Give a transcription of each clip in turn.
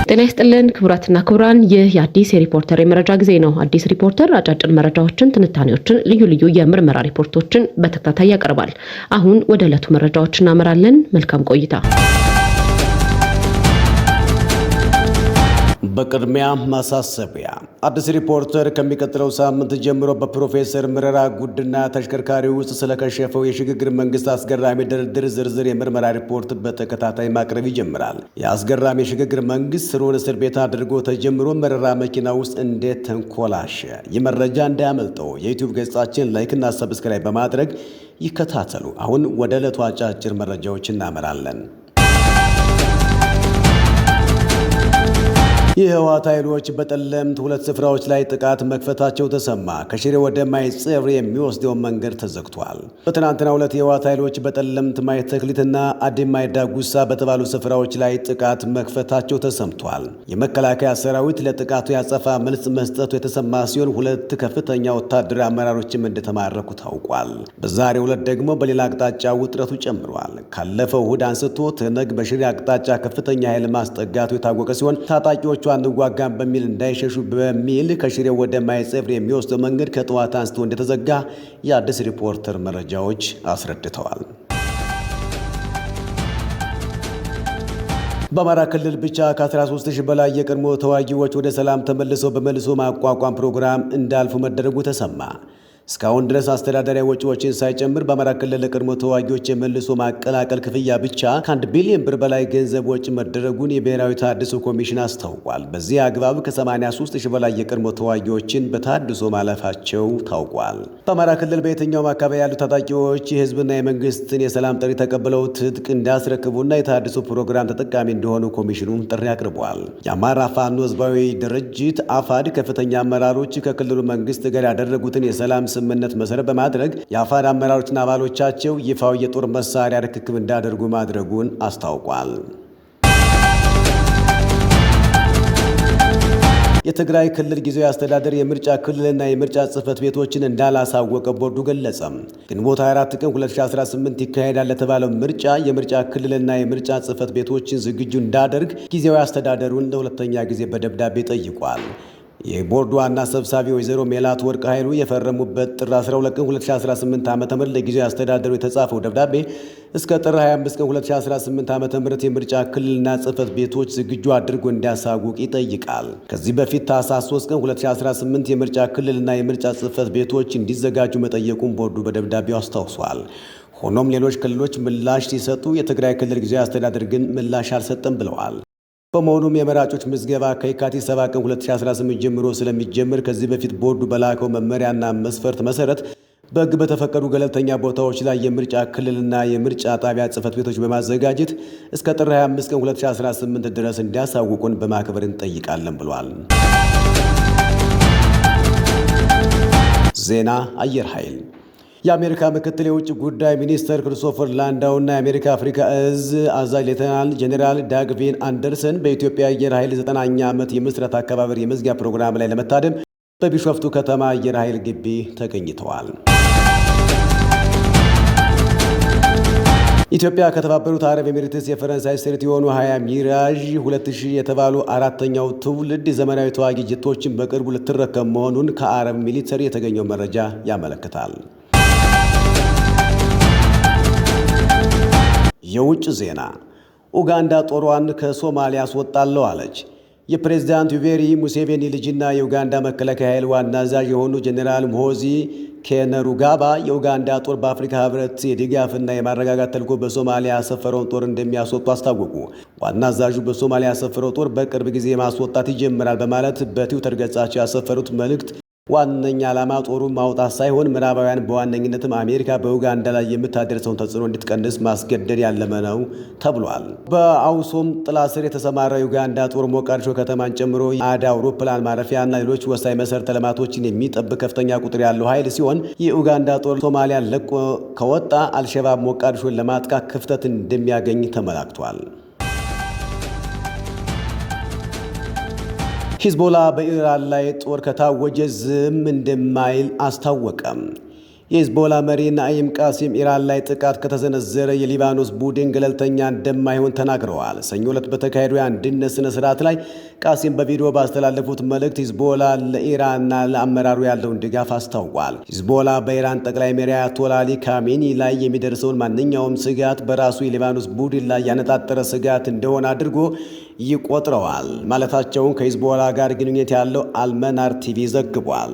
ጤና ይስጥልን ክቡራትና ክቡራን፣ ይህ የአዲስ ሪፖርተር የመረጃ ጊዜ ነው። አዲስ ሪፖርተር አጫጭር መረጃዎችን፣ ትንታኔዎችን፣ ልዩ ልዩ የምርመራ ሪፖርቶችን በተከታታይ ያቀርባል። አሁን ወደ ዕለቱ መረጃዎች እናመራለን። መልካም ቆይታ። በቅድሚያ ማሳሰቢያ፣ አዲስ ሪፖርተር ከሚቀጥለው ሳምንት ጀምሮ በፕሮፌሰር መረራ ጉዲና ተሽከርካሪ ውስጥ ስለከሸፈው የሽግግር መንግስት አስገራሚ ድርድር ዝርዝር የምርመራ ሪፖርት በተከታታይ ማቅረብ ይጀምራል። የአስገራሚ የሽግግር መንግስት ስሩን እስር ቤት አድርጎ ተጀምሮ መረራ መኪና ውስጥ እንዴት ተንኮላሸ? ይህ መረጃ እንዳያመልጠው የዩቲዩብ ገጻችን ላይክና ሰብስክራይብ በማድረግ ይከታተሉ። አሁን ወደ ዕለቱ አጫጭር መረጃዎች እናመራለን። የህወሓት ኃይሎች በጠለምት ሁለት ስፍራዎች ላይ ጥቃት መክፈታቸው ተሰማ። ከሽሬ ወደ ማይጸብሪ የሚወስደው መንገድ ተዘግቷል። በትናንትናው ዕለት የህወሓት ኃይሎች በጠለምት ማይተክሊትና አዲማይ ዳጉሳ በተባሉ ስፍራዎች ላይ ጥቃት መክፈታቸው ተሰምቷል። የመከላከያ ሰራዊት ለጥቃቱ ያጸፋ መልስ መስጠቱ የተሰማ ሲሆን ሁለት ከፍተኛ ወታደራዊ አመራሮችም እንደተማረኩ ታውቋል። በዛሬው ዕለት ደግሞ በሌላ አቅጣጫ ውጥረቱ ጨምሯል። ካለፈው እሁድ አንስቶ ትነግ በሽሬ አቅጣጫ ከፍተኛ ኃይል ማስጠጋቱ የታወቀ ሲሆን ታጣቂዎቹ አንዋጋም በሚል እንዳይሸሹ በሚል ከሽሬ ወደ ማይጸብሪ የሚወስደው መንገድ ከጠዋት አንስቶ እንደተዘጋ የአዲስ ሪፖርተር መረጃዎች አስረድተዋል። በአማራ ክልል ብቻ ከ13000 በላይ የቀድሞ ተዋጊዎች ወደ ሰላም ተመልሰው በመልሶ ማቋቋም ፕሮግራም እንዳልፉ መደረጉ ተሰማ። እስካሁን ድረስ አስተዳደራዊ ወጪዎችን ሳይጨምር በአማራ ክልል ለቀድሞ ተዋጊዎች የመልሶ ማቀላቀል ክፍያ ብቻ ከ1 ቢሊዮን ብር በላይ ገንዘብ ወጪ መደረጉን የብሔራዊ ተሃድሶ ኮሚሽን አስታውቋል። በዚህ አግባብ ከ83000 በላይ የቀድሞ ተዋጊዎችን በተሃድሶ ማለፋቸው ታውቋል። በአማራ ክልል በየትኛውም አካባቢ ያሉ ታጣቂዎች የህዝብና የመንግስትን የሰላም ጥሪ ተቀብለው ትጥቅ እንዳስረክቡና የተሃድሶ ፕሮግራም ተጠቃሚ እንደሆኑ ኮሚሽኑ ጥሪ አቅርቧል። የአማራ ፋኖ ህዝባዊ ድርጅት አፋድ ከፍተኛ አመራሮች ከክልሉ መንግስት ጋር ያደረጉትን የሰላም ስምምነት መሰረት በማድረግ የአፋድ አመራሮችና አባሎቻቸው ይፋው የጦር መሳሪያ ርክክብ እንዳደርጉ ማድረጉን አስታውቋል። የትግራይ ክልል ጊዜያዊ አስተዳደር የምርጫ ክልልና የምርጫ ጽህፈት ቤቶችን እንዳላሳወቀ ቦርዱ ገለጸ። ግንቦት 24 ቀን 2018 ይካሄዳል ለተባለው ምርጫ የምርጫ ክልልና የምርጫ ጽህፈት ቤቶችን ዝግጁ እንዳደርግ ጊዜያዊ አስተዳደሩን ለሁለተኛ ጊዜ በደብዳቤ ጠይቋል። የቦርዱ ዋና ሰብሳቢ ወይዘሮ ሜላት ወርቅ ኃይሉ የፈረሙበት ጥር 12 ቀን 2018 ዓ.ም ለጊዜያዊ አስተዳደሩ የተጻፈው ደብዳቤ እስከ ጥር 25 ቀን 2018 ዓ.ም የምርጫ ክልልና ጽህፈት ቤቶች ዝግጁ አድርጎ እንዲያሳውቅ ይጠይቃል። ከዚህ በፊት ታህሳስ 3 ቀን 2018 የምርጫ ክልልና የምርጫ ጽህፈት ቤቶች እንዲዘጋጁ መጠየቁን ቦርዱ በደብዳቤው አስታውሷል። ሆኖም ሌሎች ክልሎች ምላሽ ሲሰጡ የትግራይ ክልል ጊዜያዊ አስተዳደር ግን ምላሽ አልሰጠም ብለዋል። በመሆኑም የመራጮች ምዝገባ ከየካቲት 7 ቀን 2018 ጀምሮ ስለሚጀምር ከዚህ በፊት ቦርዱ በላከው መመሪያና መስፈርት መሰረት በሕግ በተፈቀዱ ገለልተኛ ቦታዎች ላይ የምርጫ ክልልና የምርጫ ጣቢያ ጽህፈት ቤቶች በማዘጋጀት እስከ ጥር 25 ቀን 2018 ድረስ እንዲያሳውቁን በማክበር እንጠይቃለን ብሏል። ዜና አየር ኃይል። የአሜሪካ ምክትል የውጭ ጉዳይ ሚኒስትር ክሪስቶፈር ላንዳውና የአሜሪካ አፍሪካ እዝ አዛዥ ሌተናል ጄኔራል ዳግ ቬን አንደርሰን በኢትዮጵያ አየር ኃይል 90ኛ ዓመት የምስረታ አከባበር የመዝጊያ ፕሮግራም ላይ ለመታደም በቢሾፍቱ ከተማ አየር ኃይል ግቢ ተገኝተዋል። ኢትዮጵያ ከተባበሩት አረብ ኤሚሬትስ የፈረንሳይ ስሪት የሆኑ 20 ሚራዥ 2000 የተባሉ አራተኛው ትውልድ ዘመናዊ ተዋጊ ጀቶችን በቅርቡ ልትረከብ መሆኑን ከአረብ ሚሊተሪ የተገኘው መረጃ ያመለክታል። የውጭ ዜና። ኡጋንዳ ጦሯን ከሶማሊያ አስወጣለሁ አለች። የፕሬዝዳንት ዩቬሪ ሙሴቬኒ ልጅና የኡጋንዳ መከላከያ ኃይል ዋና አዛዥ የሆኑ ጄኔራል ሙሆዚ ኬነሩጋባ የኡጋንዳ ጦር በአፍሪካ ህብረት የድጋፍና የማረጋጋት ተልዕኮ በሶማሊያ ያሰፈረውን ጦር እንደሚያስወጡ አስታወቁ። ዋና አዛዡ በሶማሊያ ያሰፈረው ጦር በቅርብ ጊዜ ማስወጣት ይጀምራል በማለት በትዊተር ገጻቸው ያሰፈሩት መልእክት ዋነኛ ዓላማ ጦሩን ማውጣት ሳይሆን ምዕራባውያን በዋነኝነትም አሜሪካ በኡጋንዳ ላይ የምታደርሰውን ተጽዕኖ እንድትቀንስ ማስገደድ ያለመ ነው ተብሏል። በአውሶም ጥላ ስር የተሰማራው ዩጋንዳ ጦር ሞቃዲሾ ከተማን ጨምሮ አዳ አውሮፕላን ማረፊያና ሌሎች ወሳኝ መሰረተ ልማቶችን የሚጠብቅ ከፍተኛ ቁጥር ያለው ኃይል ሲሆን የኡጋንዳ ጦር ሶማሊያን ለቆ ከወጣ አልሸባብ ሞቃዲሾን ለማጥቃት ክፍተት እንደሚያገኝ ተመላክቷል። ሂዝቦላ በኢራን ላይ ጦር ከታወጀ ዝም እንደማይል አስታወቀም። የሂዝቦላ መሪ ናኢም ቃሲም ኢራን ላይ ጥቃት ከተሰነዘረ የሊባኖስ ቡድን ገለልተኛ እንደማይሆን ተናግረዋል። ሰኞ ዕለት በተካሄደው የአንድነት ስነ ስርዓት ላይ ቃሲም በቪዲዮ ባስተላለፉት መልእክት ሂዝቦላ ለኢራንና ለአመራሩ ያለውን ድጋፍ አስታውቋል። ሂዝቦላ በኢራን ጠቅላይ መሪ አያቶላ አሊ ካሜኒ ላይ የሚደርሰውን ማንኛውም ስጋት በራሱ የሊባኖስ ቡድን ላይ ያነጣጠረ ስጋት እንደሆነ አድርጎ ይቆጥረዋል ማለታቸውን ከሂዝቦላ ጋር ግንኙነት ያለው አልመናር ቲቪ ዘግቧል።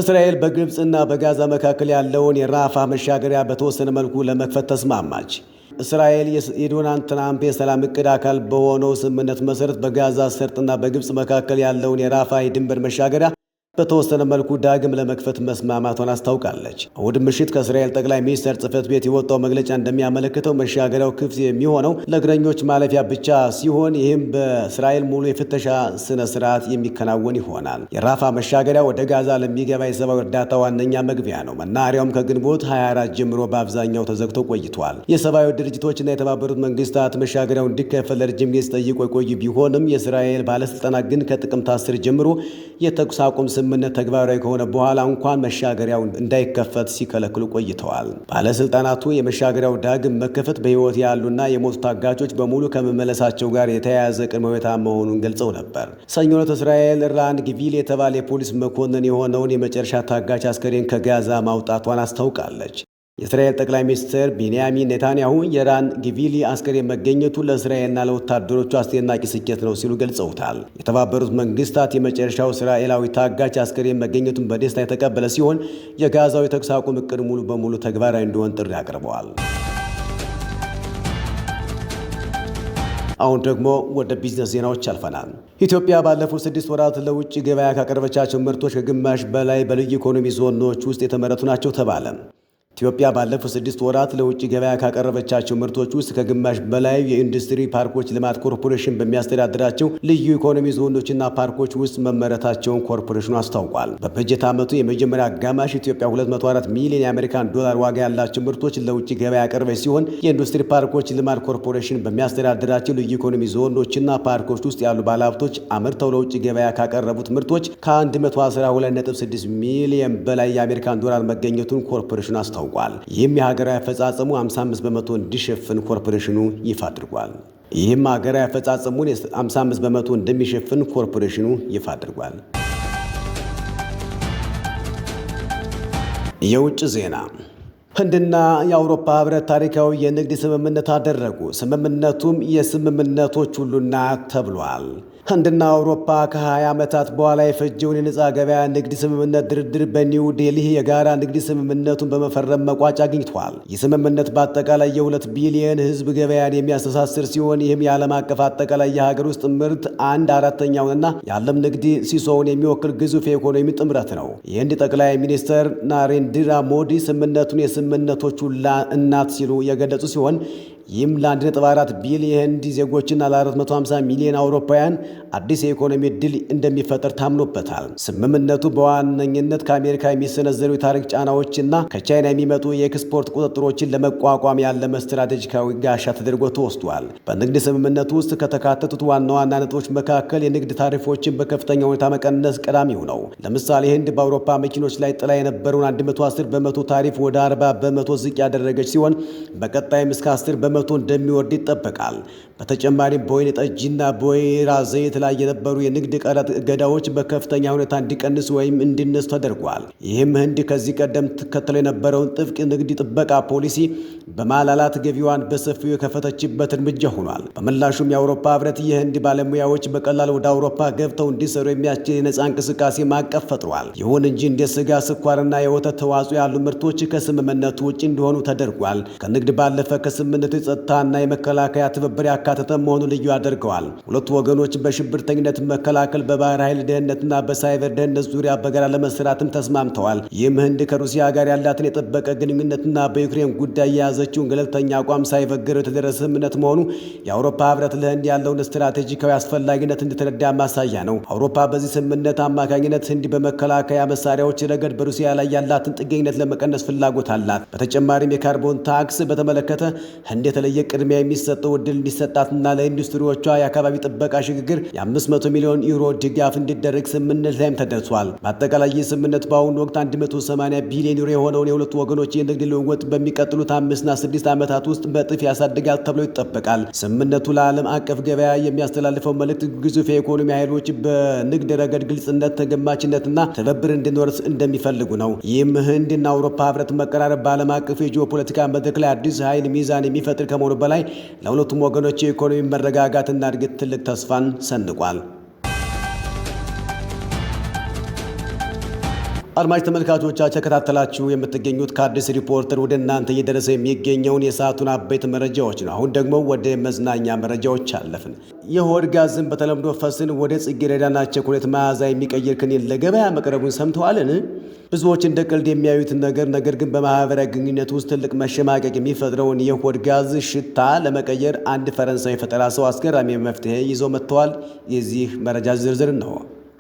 እስራኤል በግብፅና በጋዛ መካከል ያለውን የራፋ መሻገሪያ በተወሰነ መልኩ ለመክፈት ተስማማች። እስራኤል የዶናልድ ትራምፕ የሰላም እቅድ አካል በሆነው ስምምነት መሰረት በጋዛ ሰርጥና በግብፅ መካከል ያለውን የራፋ የድንበር መሻገሪያ በተወሰነ መልኩ ዳግም ለመክፈት መስማማቷን አስታውቃለች። እሁድ ምሽት ከእስራኤል ጠቅላይ ሚኒስትር ጽሕፈት ቤት የወጣው መግለጫ እንደሚያመለክተው መሻገሪያው ክፍት የሚሆነው ለእግረኞች ማለፊያ ብቻ ሲሆን ይህም በእስራኤል ሙሉ የፍተሻ ስነ ስርዓት የሚከናወን ይሆናል። የራፋ መሻገሪያ ወደ ጋዛ ለሚገባ የሰብአዊ እርዳታ ዋነኛ መግቢያ ነው። መናኸሪያውም ከግንቦት 24 ጀምሮ በአብዛኛው ተዘግቶ ቆይቷል። የሰብአዊ ድርጅቶችና የተባበሩት መንግስታት መሻገሪያው እንዲከፈት ለረጅም ጊዜ ጠይቆ የቆዩ ቢሆንም የእስራኤል ባለስልጣናት ግን ከጥቅምት 10 ጀምሮ የተኩስ አቁም ስምምነት ተግባራዊ ከሆነ በኋላ እንኳን መሻገሪያው እንዳይከፈት ሲከለክሉ ቆይተዋል። ባለስልጣናቱ የመሻገሪያው ዳግም መከፈት በሕይወት ያሉና የሞቱ ታጋቾች በሙሉ ከመመለሳቸው ጋር የተያያዘ ቅድመ ሁኔታ መሆኑን ገልጸው ነበር። ሰኞ ዕለት እስራኤል ራን ጊቪል የተባለ የፖሊስ መኮንን የሆነውን የመጨረሻ ታጋች አስከሬን ከጋዛ ማውጣቷን አስታውቃለች። የእስራኤል ጠቅላይ ሚኒስትር ቤንያሚን ኔታንያሁ የራን ጊቪሊ አስከሬን መገኘቱ ለእስራኤልና ለወታደሮቹ አስደናቂ ስኬት ነው ሲሉ ገልጸውታል። የተባበሩት መንግስታት የመጨረሻው እስራኤላዊ ታጋች አስከሬን መገኘቱን በደስታ የተቀበለ ሲሆን የጋዛው የተኩስ አቁም እቅድ ሙሉ በሙሉ ተግባራዊ እንዲሆን ጥሪ አቅርበዋል። አሁን ደግሞ ወደ ቢዝነስ ዜናዎች አልፈናል። ኢትዮጵያ ባለፉት 6 ወራት ለውጭ ገበያ ካቀረበቻቸው ምርቶች ከግማሽ በላይ በልዩ ኢኮኖሚ ዞኖች ውስጥ የተመረቱ ናቸው ተባለ። ኢትዮጵያ ባለፉት 6 ወራት ለውጭ ገበያ ካቀረበቻቸው ምርቶች ውስጥ ከግማሽ በላይ የኢንዱስትሪ ፓርኮች ልማት ኮርፖሬሽን በሚያስተዳድራቸው ልዩ ኢኮኖሚ ዞኖችና ፓርኮች ውስጥ መመረታቸውን ኮርፖሬሽኑ አስታውቋል። በበጀት ዓመቱ የመጀመሪያ አጋማሽ ኢትዮጵያ 204 ሚሊዮን የአሜሪካን ዶላር ዋጋ ያላቸው ምርቶች ለውጭ ገበያ ያቀረበች ሲሆን የኢንዱስትሪ ፓርኮች ልማት ኮርፖሬሽን በሚያስተዳድራቸው ልዩ ኢኮኖሚ ዞኖችና ፓርኮች ውስጥ ያሉ ባለሀብቶች አምርተው ለውጭ ገበያ ካቀረቡት ምርቶች ከ112.6 ሚሊዮን በላይ የአሜሪካን ዶላር መገኘቱን ኮርፖሬሽኑ አስታውቋል። ይህም የሀገራዊ አፈጻጸሙ 55 በመቶ እንዲሸፍን ኮርፖሬሽኑ ይፋ አድርጓል። እንደሚሸፍን ኮርፖሬሽኑ ይፋ አድርጓል። የውጭ ዜና። ህንድና የአውሮፓ ህብረት ታሪካዊ የንግድ ስምምነት አደረጉ። ስምምነቱም የስምምነቶች ሁሉ እናት ተብሏል። ህንድና አውሮፓ ከ20 ዓመታት በኋላ የፈጀውን የነፃ ገበያ ንግድ ስምምነት ድርድር በኒው ዴልሂ የጋራ ንግድ ስምምነቱን በመፈረም መቋጫ አግኝቷል። ይህ ስምምነት በአጠቃላይ የ2 ቢሊዮን ህዝብ ገበያን የሚያስተሳስር ሲሆን ይህም የዓለም አቀፍ አጠቃላይ የሀገር ውስጥ ምርት 1/4ኛውንና የዓለም ንግድ ሲሶውን የሚወክል ግዙፍ የኢኮኖሚ ጥምረት ነው። የህንድ ጠቅላይ ሚኒስትር ናሬንድራ ሞዲ ስምምነቱን የስምምነቶች ሁሉ እናት ሲሉ የገለጹ ሲሆን ይህም ለ1.4 ቢሊዮን የህንድ ዜጎችና ለ450 ሚሊዮን አውሮፓውያን አዲስ የኢኮኖሚ ዕድል እንደሚፈጠር ታምኖበታል። ስምምነቱ በዋነኝነት ከአሜሪካ የሚሰነዘሩ የታሪፍ ጫናዎችና ከቻይና የሚመጡ የኤክስፖርት ቁጥጥሮችን ለመቋቋም ያለመ ስትራቴጂካዊ ጋሻ ተደርጎ ተወስዷል። በንግድ ስምምነቱ ውስጥ ከተካተቱት ዋና ዋና ነጥቦች መካከል የንግድ ታሪፎችን በከፍተኛ ሁኔታ መቀነስ ቀዳሚው ነው። ለምሳሌ ህንድ በአውሮፓ መኪኖች ላይ ጥላ የነበረውን 110 በመቶ ታሪፍ ወደ 40 በመቶ ዝቅ ያደረገች ሲሆን በቀጣይም እስከ 10 በመቶ እንደሚወርድ ይጠበቃል። በተጨማሪም በወይን ጠጅና በወይራ ዘይት ላይ የነበሩ የንግድ ቀረጥ እገዳዎች በከፍተኛ ሁኔታ እንዲቀንስ ወይም እንዲነሱ ተደርጓል። ይህም ህንድ ከዚህ ቀደም ትከተለው የነበረውን ጥብቅ ንግድ ጥበቃ ፖሊሲ በማላላት ገቢዋን በሰፊው የከፈተችበት እርምጃ ሆኗል። በምላሹም የአውሮፓ ህብረት የህንድ ባለሙያዎች በቀላል ወደ አውሮፓ ገብተው እንዲሰሩ የሚያስችል የነፃ እንቅስቃሴ ማዕቀፍ ፈጥሯል። ይሁን እንጂ እንደ ስጋ፣ ስኳርና የወተት ተዋጽኦ ያሉ ምርቶች ከስምምነቱ ውጭ እንዲሆኑ ተደርጓል። ከንግድ ባለፈ ከስምምነቱ የጸጥታና የመከላከያ ትብብር ያካተተ መሆኑ ልዩ ያደርገዋል። ሁለቱ ወገኖች በሽብርተኝነት መከላከል፣ በባህር ኃይል ደህንነትና በሳይበር ደህንነት ዙሪያ በጋራ ለመስራትም ተስማምተዋል። ይህም ህንድ ከሩሲያ ጋር ያላትን የጠበቀ ግንኙነትና በዩክሬን ጉዳይ የያዘችውን ገለልተኛ አቋም ሳይበግረው የተደረሰ ስምምነት መሆኑ የአውሮፓ ህብረት ለህንድ ያለውን ስትራቴጂካዊ አስፈላጊነት እንድትረዳ ማሳያ ነው። አውሮፓ በዚህ ስምምነት አማካኝነት ህንድ በመከላከያ መሳሪያዎች ረገድ በሩሲያ ላይ ያላትን ጥገኝነት ለመቀነስ ፍላጎት አላት። በተጨማሪም የካርቦን ታክስ በተመለከተ ህንድ የተለየ ቅድሚያ የሚሰጠው ዕድል እንዲሰጣትና ለኢንዱስትሪዎቿ የአካባቢ ጥበቃ ሽግግር የ500 ሚሊዮን ዩሮ ድጋፍ እንዲደረግ ስምምነት ላይም ተደርሷል። በአጠቃላይ ይህ ስምምነት በአሁኑ ወቅት 180 ቢሊዮን ዩሮ የሆነውን የሁለቱ ወገኖች የንግድ ልውውጥ በሚቀጥሉት 5 እና 6 ዓመታት ውስጥ በእጥፍ ያሳድጋል ተብሎ ይጠበቃል። ስምምነቱ ለዓለም አቀፍ ገበያ የሚያስተላልፈው መልእክት ግዙፍ የኢኮኖሚ ኃይሎች በንግድ ረገድ ግልጽነት፣ ተገማችነትና ትብብር እንዲኖር እንደሚፈልጉ ነው። ይህም ህንድና አውሮፓ ህብረት መቀራረብ በዓለም አቀፍ የጂኦፖለቲካ መድረክ ላይ አዲስ ኃይል ሚዛን የሚፈጥር ከመሆኑ በላይ ለሁለቱም ወገኖች የኢኮኖሚ መረጋጋትና እድገት ትልቅ ተስፋን ሰንቋል። አድማጭ ተመልካቾቻችን ተከታተላችሁ የምትገኙት ከአዲስ ሪፖርተር ወደ እናንተ እየደረሰ የሚገኘውን የሰዓቱን አበይት መረጃዎች ነው። አሁን ደግሞ ወደ መዝናኛ መረጃዎች አለፍን። የሆድ ጋዝን በተለምዶ ፈስን ወደ ጽጌረዳና ቸኮሌት መዓዛ የሚቀይር ክኒን ለገበያ መቅረቡን ሰምተዋልን? ብዙዎች እንደ ቀልድ የሚያዩት ነገር ግን በማህበራዊ ግንኙነት ውስጥ ትልቅ መሸማቀቅ የሚፈጥረውን የሆድ ጋዝ ሽታ ለመቀየር አንድ ፈረንሳዊ ፈጠራ ሰው አስገራሚ መፍትሄ ይዘው መጥተዋል። የዚህ መረጃ ዝርዝር ነው።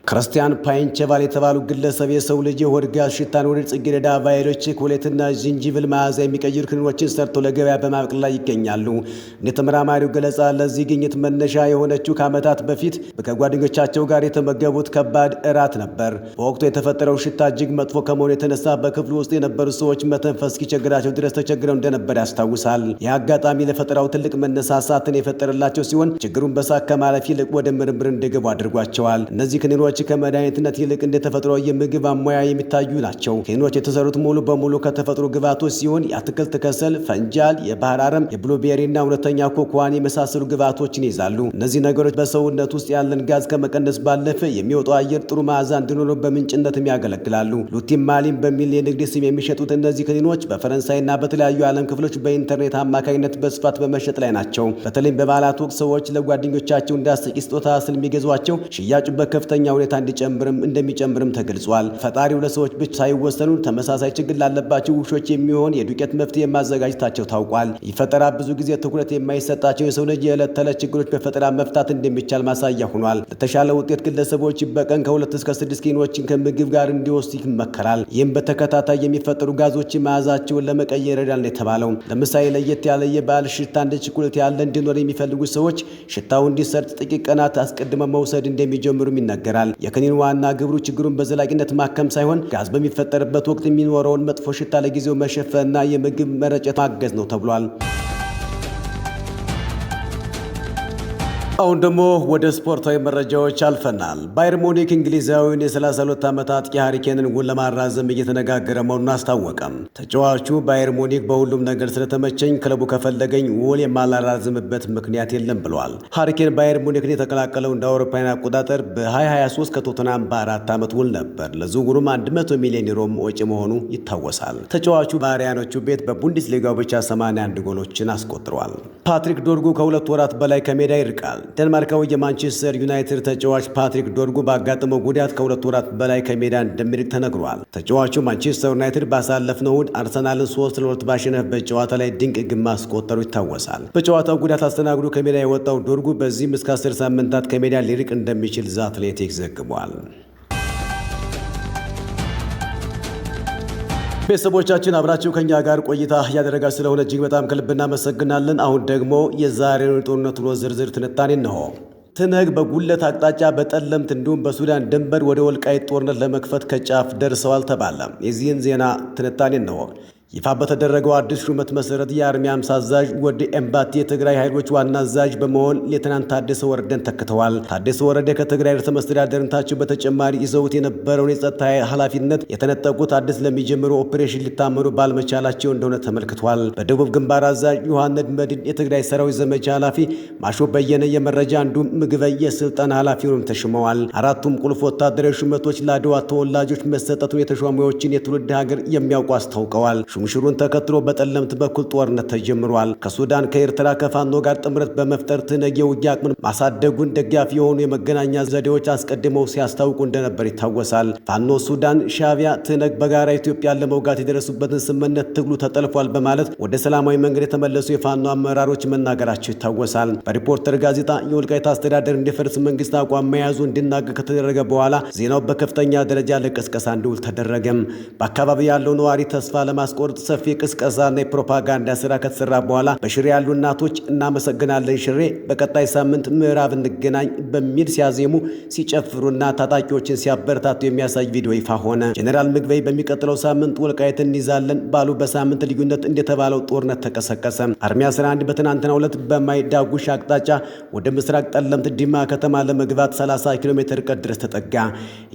ክርስቲያን ፓይንቼቫል የተባሉ ግለሰብ የሰው ልጅ የሆድ ጋዝ ሽታን ወደ ጽጌረዳ፣ ቫዮሌት፣ ቸኮሌትና ዝንጅብል መዓዛ የሚቀይሩ ክኒኖችን ሰርተው ለገበያ በማብቀል ላይ ይገኛሉ። እንደ ተመራማሪው ገለጻ ለዚህ ግኝት መነሻ የሆነችው ከዓመታት በፊት ከጓደኞቻቸው ጋር የተመገቡት ከባድ እራት ነበር። በወቅቱ የተፈጠረው ሽታ እጅግ መጥፎ ከመሆኑ የተነሳ በክፍሉ ውስጥ የነበሩ ሰዎች መተንፈስ እስኪቸግራቸው ድረስ ተቸግረው እንደነበር ያስታውሳል። ይህ አጋጣሚ ለፈጠራው ትልቅ መነሳሳትን የፈጠረላቸው ሲሆን ችግሩን በሳቅ ከማለፍ ይልቅ ወደ ምርምር እንዲገቡ አድርጓቸዋል። እነዚህ ክኒኖች ከመድኃኒትነት ይልቅ እንደ ተፈጥሮ የምግብ አሟያ የሚታዩ ናቸው። ክኒኖች የተሰሩት ሙሉ በሙሉ ከተፈጥሮ ግብዓቶች ሲሆን የአትክልት ከሰል፣ ፈንጃል፣ የባህር አረም፣ የብሉቤሪና እውነተኛ ኮኮዋን የመሳሰሉ ግብዓቶችን ይዛሉ። እነዚህ ነገሮች በሰውነት ውስጥ ያለን ጋዝ ከመቀነስ ባለፈ የሚወጣው አየር ጥሩ መዓዛ እንዲኖረው በምንጭነትም ያገለግላሉ። ሉቲን ማሊን በሚል የንግድ ስም የሚሸጡት እነዚህ ክኒኖች በፈረንሳይና በተለያዩ የዓለም ክፍሎች በኢንተርኔት አማካኝነት በስፋት በመሸጥ ላይ ናቸው። በተለይም በበዓላት ወቅት ሰዎች ለጓደኞቻቸው እንዳስቂ ስጦታ ስለሚገዟቸው ሽያጩ በከፍተኛ ሁኔታ እንደሚጨምርም ተገልጿል። ፈጣሪው ለሰዎች ብቻ ሳይወሰኑ ተመሳሳይ ችግር ላለባቸው ውሾች የሚሆን የዱቄት መፍትሄ ማዘጋጀታቸው ታውቋል። ይህ ፈጠራ ብዙ ጊዜ ትኩረት የማይሰጣቸው የሰው ልጅ የዕለት ተዕለት ችግሮች በፈጠራ መፍታት እንደሚቻል ማሳያ ሆኗል። ለተሻለ ውጤት ግለሰቦች በቀን ከ2 እስከ 6 ክኒኖችን ከምግብ ጋር እንዲወስዱ ይመከራል። ይህም በተከታታይ የሚፈጠሩ ጋዞችን መዓዛቸውን ለመቀየር ይረዳል የተባለው። ለምሳሌ ለየት ያለ የበዓል ሽታ እንደ ቸኮሌት ያለ እንዲኖር የሚፈልጉ ሰዎች ሽታው እንዲሰርጥ ጥቂት ቀናት አስቀድመው መውሰድ እንደሚጀምሩም ይነገራል። የክኒን ዋና ግብሩ ችግሩን በዘላቂነት ማከም ሳይሆን ጋዝ በሚፈጠርበት ወቅት የሚኖረውን መጥፎ ሽታ ለጊዜው መሸፈንና የምግብ መረጨት ማገዝ ነው ተብሏል። አሁን ደግሞ ወደ ስፖርታዊ መረጃዎች አልፈናል። ባየር ሙኒክ እንግሊዛዊውን የ32 ዓመት አጥቂ ሃሪ ኬንን ውል ለማራዘም እየተነጋገረ መሆኑን አስታወቀም። ተጫዋቹ ባየር ሙኒክ በሁሉም ነገር ስለተመቸኝ ክለቡ ከፈለገኝ ውል የማላራዝምበት ምክንያት የለም ብለዋል። ሃሪ ኬን ባየር ሙኒክን የተቀላቀለው እንደ አውሮፓውያን አቆጣጠር በ2023 ከቶተንሃም በ4 ዓመት ውል ነበር። ለዝውውሩም 100 ሚሊዮን ዩሮም ወጪ መሆኑ ይታወሳል። ተጫዋቹ በአሪያኖቹ ቤት በቡንደስሊጋው ብቻ 81 ጎሎችን አስቆጥሯል። ፓትሪክ ዶርጉ ከ2 ወራት በላይ ከሜዳ ይርቃል። ዴንማርካዊ የማንቸስተር ዩናይትድ ተጫዋች ፓትሪክ ዶርጉ ባጋጠመው ጉዳት ከ2 ወራት በላይ ከሜዳ እንደሚርቅ ተነግሯል። ተጫዋቹ ማንቸስተር ዩናይትድ ባሳለፍነው እሁድ አርሰናልን 3-2 ባሸነፈበት ጨዋታ ላይ ድንቅ ግብ ማስቆጠሩ ይታወሳል። በጨዋታው ጉዳት አስተናግዶ ከሜዳ የወጣው ዶርጉ በዚህም እስከ 10 ሳምንታት ከሜዳ ሊርቅ እንደሚችል ዘ አትሌቲክ ዘግቧል። ቤተሰቦቻችን አብራችሁ ከኛ ጋር ቆይታ እያደረጋችሁ ስለሆነ እጅግ በጣም ከልብ እናመሰግናለን። አሁን ደግሞ የዛሬውን ጦርነት ውሎ ዝርዝር ትንታኔ ነው። ትነግ በጉለት አቅጣጫ በጠለምት እንዲሁም በሱዳን ድንበር ወደ ወልቃይት ጦርነት ለመክፈት ከጫፍ ደርሰዋል ተባለ። የዚህን ዜና ትንታኔ ነው። ይፋ በተደረገው አዲስ ሹመት መሰረት የአርሚ 50 አዛዥ ወደ ኤምባቲ የትግራይ ኃይሎች ዋና አዛዥ በመሆን ሌተናንት ታደሰ ወረደን ተክተዋል። ታደሰ ወረደ ከትግራይ ርዕሰ መስተዳድርነታቸው በተጨማሪ ይዘውት የነበረውን የጸጥታ ኃላፊነት የተነጠቁት አዲስ ለሚጀምሩ ኦፕሬሽን ሊታመኑ ባልመቻላቸው እንደሆነ ተመልክቷል። በደቡብ ግንባር አዛዥ ዮሐንስ መድን የትግራይ ሰራዊት ዘመቻ ኃላፊ ማሾ በየነ የመረጃ እንዲሁም ምግበይ የስልጠና ኃላፊ ሆነው ተሽመዋል። አራቱም ቁልፍ ወታደራዊ ሹመቶች ለአድዋ ተወላጆች መሰጠቱን የተሿሚዎችን የትውልድ ሀገር የሚያውቁ አስታውቀዋል። ሹምሽሩን ተከትሎ በጠለምት በኩል ጦርነት ተጀምሯል። ከሱዳን ከኤርትራ ከፋኖ ጋር ጥምረት በመፍጠር ትነግ የውጊያ አቅምን ማሳደጉን ደጋፊ የሆኑ የመገናኛ ዘዴዎች አስቀድመው ሲያስታውቁ እንደነበር ይታወሳል። ፋኖ፣ ሱዳን፣ ሻዕቢያ፣ ትነግ በጋራ ኢትዮጵያን ለመውጋት የደረሱበትን ስምምነት ትግሉ ተጠልፏል በማለት ወደ ሰላማዊ መንገድ የተመለሱ የፋኖ አመራሮች መናገራቸው ይታወሳል። በሪፖርተር ጋዜጣ የወልቃይት አስተዳደር እንዲፈርስ መንግስት አቋም መያዙ እንዲናገር ከተደረገ በኋላ ዜናው በከፍተኛ ደረጃ ለቅስቀሳ እንዲውል ተደረገም። በአካባቢ ያለው ነዋሪ ተስፋ ለማስቆር የሚያቆርጥ ሰፊ ቅስቀሳና የፕሮፓጋንዳ ስራ ከተሰራ በኋላ በሽሬ ያሉ እናቶች እናመሰግናለን ሽሬ፣ በቀጣይ ሳምንት ምዕራብ እንገናኝ በሚል ሲያዜሙ ሲጨፍሩና ታጣቂዎችን ሲያበረታቱ የሚያሳይ ቪዲዮ ይፋ ሆነ። ጄኔራል ምግበይ በሚቀጥለው ሳምንት ወልቃይትን እንይዛለን ባሉ በሳምንት ልዩነት እንደተባለው ጦርነት ተቀሰቀሰ። አርሚ 11 በትናንትናው ዕለት በማይዳጉሽ አቅጣጫ ወደ ምስራቅ ጠለምት ዲማ ከተማ ለመግባት 30 ኪሎ ሜትር ርቀት ድረስ ተጠጋ።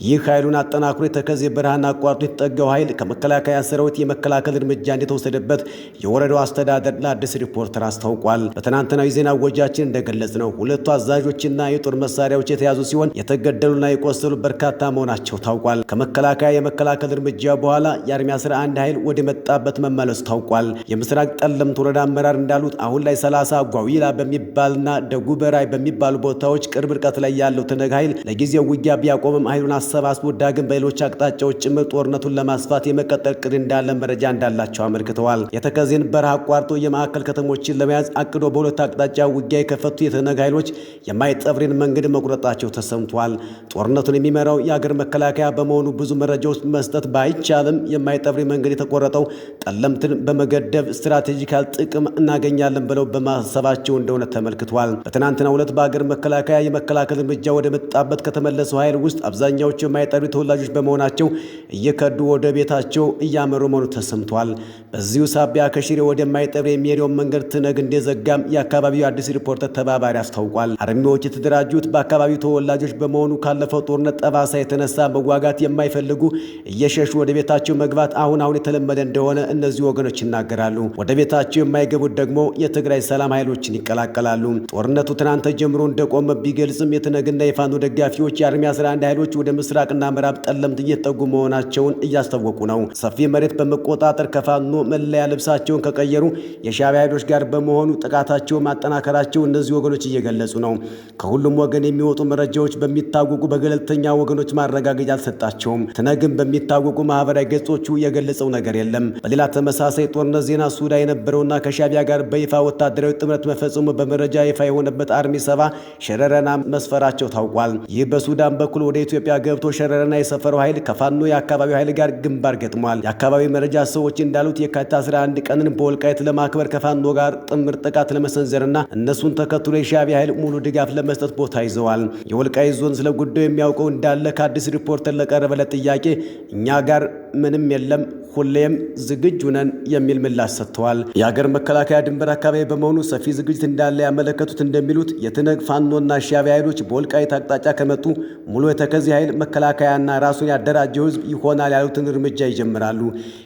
ይህ ኃይሉን አጠናክሮ የተከዜ በረሃን አቋርጦ የተጠጋው ኃይል ከመከላከያ ሰራዊት የመከላከል እርምጃ እንደተወሰደበት የወረዳው አስተዳደር ለአዲስ ሪፖርተር አስታውቋል። በትናንትናው ዜና ወጃችን እንደገለጽ ነው ሁለቱ አዛዦችና የጦር መሳሪያዎች የተያዙ ሲሆን የተገደሉና የቆሰሉ በርካታ መሆናቸው ታውቋል። ከመከላከያ የመከላከል እርምጃ በኋላ የአርሚ 11 ኃይል ወደ መጣበት መመለሱ ታውቋል። የምስራቅ ጠለምት ወረዳ አመራር እንዳሉት አሁን ላይ 30 ጓዊላ በሚባልና ደጉበራይ በሚባሉ ቦታዎች ቅርብ ርቀት ላይ ያለው ትነግ ኃይል ለጊዜው ውጊያ ቢያቆምም ኃይሉን አሰባስቦ ዳግም በሌሎች አቅጣጫዎች ጭምር ጦርነቱን ለማስፋት የመቀጠል ቅድ እንዳለ መረጃ እንዳላቸው አመልክተዋል። የተከዜን በረሃ አቋርጦ የማዕከል ከተሞችን ለመያዝ አቅዶ በሁለት አቅጣጫ ውጊያ የከፈቱ የተነግ ኃይሎች የማይጠብሪን መንገድ መቁረጣቸው ተሰምቷል። ጦርነቱን የሚመራው የአገር መከላከያ በመሆኑ ብዙ መረጃዎች መስጠት ባይቻልም የማይጠብሪ መንገድ የተቆረጠው ጠለምትን በመገደብ ስትራቴጂካል ጥቅም እናገኛለን ብለው በማሰባቸው እንደሆነ ተመልክቷል። በትናንትናው ዕለት በአገር መከላከያ የመከላከል እርምጃ ወደ መጣበት ከተመለሰው ኃይል ውስጥ አብዛኛዎቹ የማይጠብሪ ተወላጆች በመሆናቸው እየከዱ ወደ ቤታቸው እያመሩ መሆኑ ተሰምቷል። በዚሁ ሳቢያ ከሽሬ ወደ ማይጠብሪ የሚሄደውን መንገድ ትነግ እንደዘጋም የአካባቢው አዲስ ሪፖርተር ተባባሪ አስታውቋል። አርሚዎች የተደራጁት በአካባቢው ተወላጆች በመሆኑ ካለፈው ጦርነት ጠባሳ የተነሳ መዋጋት የማይፈልጉ እየሸሹ ወደ ቤታቸው መግባት አሁን የተለመደ እንደሆነ እነዚህ ወገኖች ይናገራሉ። ወደ ቤታቸው የማይገቡት ደግሞ የትግራይ ሰላም ኃይሎችን ይቀላቀላሉ። ጦርነቱ ትናንት ጀምሮ እንደቆመ ቢገልጽም የትነግና የፋኖ ደጋፊዎች የአርሚ 11 ኃይሎች ወደ ምስራቅና ምዕራብ ጠለምት እየተጠጉ መሆናቸውን እያስታወቁ ነው። ሰፊ መሬት በመቆጣጠር ከፋኖ መለያ ልብሳቸውን ከቀየሩ የሻዕቢያ ኃይሎች ጋር በመሆኑ ጥቃታቸውን ማጠናከራቸው እነዚህ ወገኖች እየገለጹ ነው። ከሁሉም ወገን የሚወጡ መረጃዎች በሚታወቁ በገለልተኛ ወገኖች ማረጋገጫ አልሰጣቸውም። ትነግም በሚታወቁ ማህበራዊ ገጾቹ የገለጸው ነገር የለም። በሌላ ተመሳሳይ ጦርነት ዜና ሱዳን የነበረውና ከሻዕቢያ ጋር በይፋ ወታደራዊ ጥምረት መፈጸሙ በመረጃ ይፋ የሆነበት አርሚ 70 ሸረረና መስፈራቸው ታውቋል። ይህ በሱዳን በኩል ወደ ኢትዮጵያ ገብቶ ሸረረና የሰፈረው ኃይል ከፋኖ የአካባቢው ኃይል ጋር ግንባር ገጥሟል። የአካባቢው መረጃ ሰዎች እንዳሉት የካቲት 11 ቀንን በወልቃይት ለማክበር ከፋኖ ጋር ጥምር ጥቃት ለመሰንዘርና እነሱን ተከትሎ የሻዕቢያ ኃይል ሙሉ ድጋፍ ለመስጠት ቦታ ይዘዋል። የወልቃይት ዞን ስለ ጉዳዩ የሚያውቀው እንዳለ ከአዲስ ሪፖርተር ለቀረበለት ጥያቄ እኛ ጋር ምንም የለም ሁሌም ዝግጁ ነን የሚል ምላሽ ሰጥተዋል። የሀገር መከላከያ ድንበር አካባቢ በመሆኑ ሰፊ ዝግጅት እንዳለ ያመለከቱት እንደሚሉት የትነግ ፋኖና ሻዕቢያ ኃይሎች በወልቃይት አቅጣጫ ከመጡ ሙሉ የተከዜ ኃይል መከላከያና ራሱን ያደራጀው ህዝብ ይሆናል ያሉትን እርምጃ ይጀምራሉ።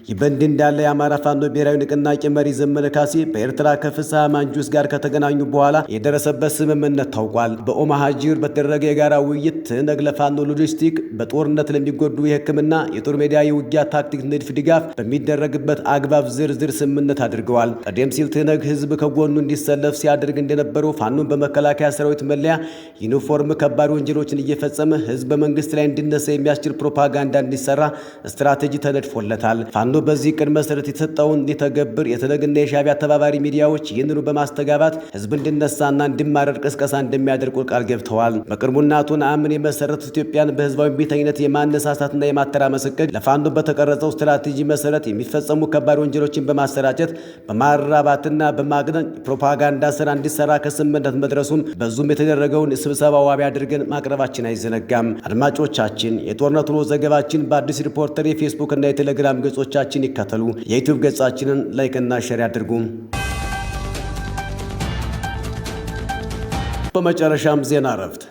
ይህ በእንዲህ እንዳለ የአማራ ፋኖ ብሔራዊ ንቅናቄ መሪ ዘመነ ካሴ በኤርትራ ከፍስሐ ማንጁስ ጋር ከተገናኙ በኋላ የደረሰበት ስምምነት ታውቋል። በኦማሃጂር በተደረገ የጋራ ውይይት ትነግ ለፋኖ ሎጂስቲክ፣ በጦርነት ለሚጎዱ የህክምና የጦር ሜዳ የውጊያ ታክቲክ ንድፍ ድጋፍ በሚደረግበት አግባብ ዝርዝር ስምምነት አድርገዋል። ቀደም ሲል ትነግ ህዝብ ከጎኑ እንዲሰለፍ ሲያደርግ እንደነበረው ፋኖን በመከላከያ ሰራዊት መለያ ዩኒፎርም ከባድ ወንጀሎችን እየፈጸመ ህዝብ በመንግስት ላይ እንዲነሳ የሚያስችል ፕሮፓጋንዳ እንዲሰራ ስትራቴጂ ተነድፎለታል። ፋኖ በዚህ ቅድ መሰረት የተሰጠውን እንዲተገብር የትነግና የሻዕቢያ ተባባሪ ሚዲያዎች ይህንኑ በማስተጋባት ህዝብ እንዲነሳና እንዲማረር ቅስቀሳ እንደሚያደርጉ ቃል ገብተዋል። በቅርቡ እናቶ ነአምን የመሰረቱት ኢትዮጵያን በህዝባዊ ቤተኝነት የማነሳሳትና የማተራመስ እቅድ ለፋኖ በተቀረጸው ስትራቴጂ መሰረት የሚፈጸሙ ከባድ ወንጀሎችን በማሰራጨት በማራባትና በማግነን ፕሮፓጋንዳ ስራ እንዲሰራ ከስምምነት መድረሱን በዙም የተደረገውን ስብሰባ ዋቢ አድርገን ማቅረባችን አይዘነጋም። አድማጮቻችን የጦርነቱ ዘገባችን በአዲስ ሪፖርተር የፌስቡክ እና የቴሌግራም ገጾቻችን ይከተሉ። የዩቲዩብ ገጻችንን ላይክና ሼር ያድርጉ። በመጨረሻም ዜና እረፍት።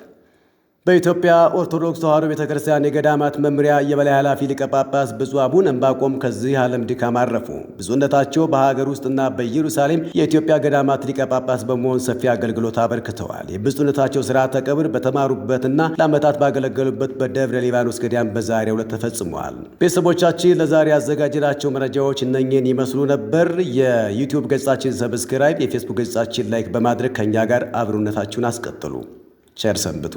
በኢትዮጵያ ኦርቶዶክስ ተዋሕዶ ቤተክርስቲያን የገዳማት መምሪያ የበላይ ኃላፊ ሊቀ ጳጳስ ብፁዕ አቡነ ዕንባቆም ከዚህ ዓለም ድካም አረፉ። ብፁዕነታቸው በሀገር ውስጥና በኢየሩሳሌም የኢትዮጵያ ገዳማት ሊቀ ጳጳስ በመሆን ሰፊ አገልግሎት አበርክተዋል። የብፁዕነታቸው ሥርዓተ ቀብር በተማሩበትና ለዓመታት ባገለገሉበት በደብረ ሊባኖስ ገዳም በዛሬው ዕለት ተፈጽሟል። ቤተሰቦቻችን ለዛሬ ያዘጋጀናቸው መረጃዎች እነኚህን ይመስሉ ነበር። የዩቲዩብ ገጻችን ሰብስክራይብ፣ የፌስቡክ ገጻችን ላይክ በማድረግ ከእኛ ጋር አብሮነታችሁን አስቀጥሉ። ቸር ሰንብቱ።